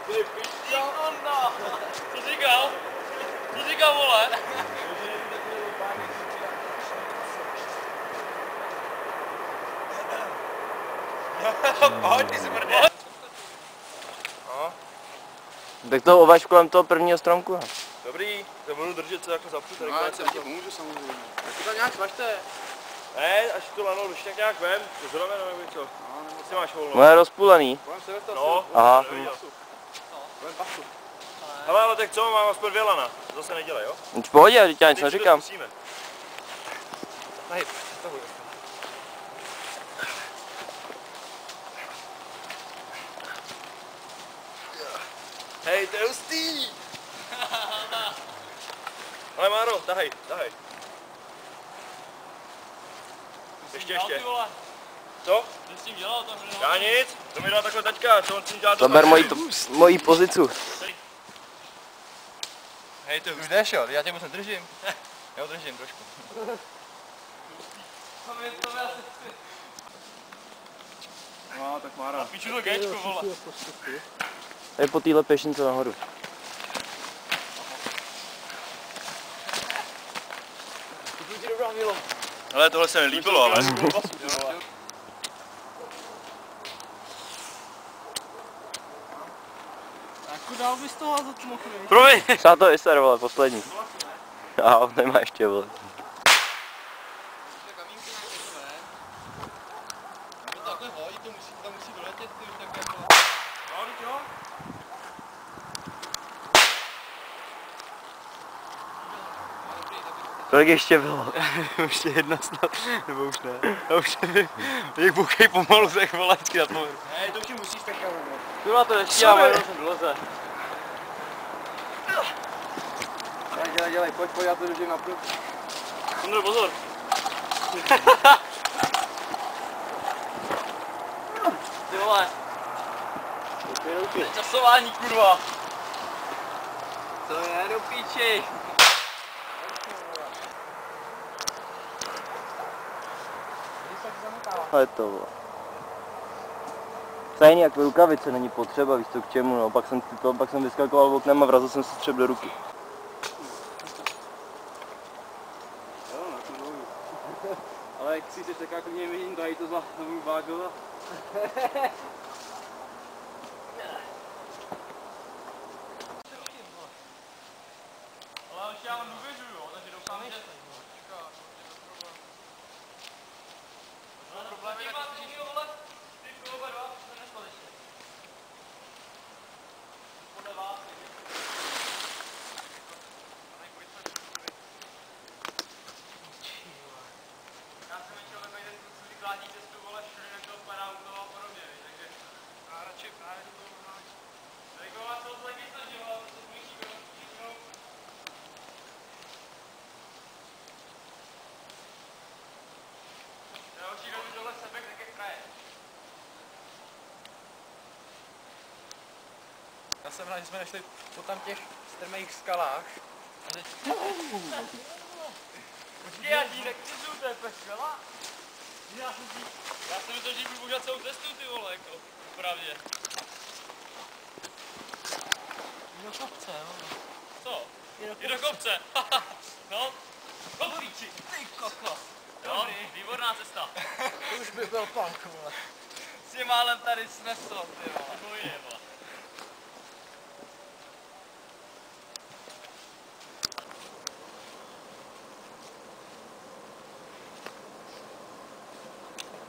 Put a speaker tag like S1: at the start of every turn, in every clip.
S1: Ty pičo! Co říkal? Co říkal, vole?
S2: Pojď, ty smrdě.
S1: No.
S3: Tak to ovaž kolem toho prvního stromku.
S1: Dobrý, to budu držet se jako zapřu tady.
S2: No, já ti pomůžu samozřejmě. Tak to nějak svažte.
S1: Ne, až to lano, když tak nějak vem, to zrovna nebo co.
S2: No, nebo
S1: Ty máš volno.
S3: Moje rozpůlený.
S2: Budem se dostat.
S1: No,
S3: Aha.
S2: Budem pasu.
S1: hele, ale tak co, mám aspoň 2 lana. Zase nedělej, jo?
S3: V pohodě, teď já nic
S1: Teď si to
S3: neříkám.
S1: zkusíme.
S2: Tady, tahuj.
S1: Hej, to je hustý! Ale Máro, tahej. Ještě. Co?
S4: Co jsi tím dělal tam?
S1: Já nic, to mi dá takhle taťka, co on s tím dělá to?
S3: Zaber moji pozici.
S2: Hej, ty už jdeš, jo? Já tě moc nedržím. Já ho držím trošku. No, tak Mára.
S4: Píču to géčko, vole.
S3: Je po téhle pěšnice nahoru.
S1: Hele, tohle se mi líbilo, ale...
S4: Jako dál bys toho za tu mochru.
S1: Promiň!
S3: Třeba to Iser, vole, poslední. A on nemá ještě, vole.
S4: Takhle hodí, to musí doletět, ty tak jako... Jo.
S3: Kolik ještě bylo?
S2: Ještě jedna snad, nebo už ne. Já už nevím. Jak boukej pomalu, tak vole, vždycky na to.
S1: Ne, to už musíš takhle.
S3: Kurva to nestíhám, jenom jsem dloze.
S2: Dělej, pojď, já to držím na prut.
S1: Sondro, pozor.
S4: Ty vole. Časování, kurva. To je do píči.
S3: Ale to, vole. Stejně jako rukavice není potřeba, víš co k čemu, no. Pak jsem vyskakoval oknem a vrazil jsem si střep do ruky.
S2: Jo, na tu nohu. Ale jak si taká klidně vidím, dají to za novou vágova.
S4: Ale už já mám důvěřu, jo, takže doufám, že... Problém je taky, že... Ty oba dva, to nešlo ještě. Podle vás, já jsem chtěl takový ten kluci vykládí cestu, vole, všude jak to spadá u toho a podobně, takže... Já radši právě do toho mám... Tak jo, já se to taky snažím, ale to se smíší, jo. Další dobu tohle sebek tak jak kraje.
S2: Já jsem rád, že jsme nešli po tam těch strmých skalách.
S4: Počkej, já ti nekřižu, to je peškala. Já jsem myslel, že budu boužat celou cestu, ty vole, jako, pravdě.
S5: Do kopce, jo.
S4: Co? Je do kopce. No, kopíči.
S5: Ty kokos.
S4: Jo, výborná cesta.
S5: To už by byl punk, vole.
S4: Si málem tady snesl, ty vole. To je, vole.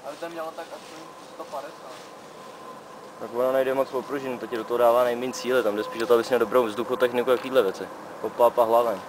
S2: Ale tam mělo tak aspoň 150.
S3: Tak ono nejde moc o pružinu, to ti do toho dává nejméně síly, tam jde spíš o to, abys měl dobrou vzduchotechniku a takovýhle věci. Popáp a hlaven.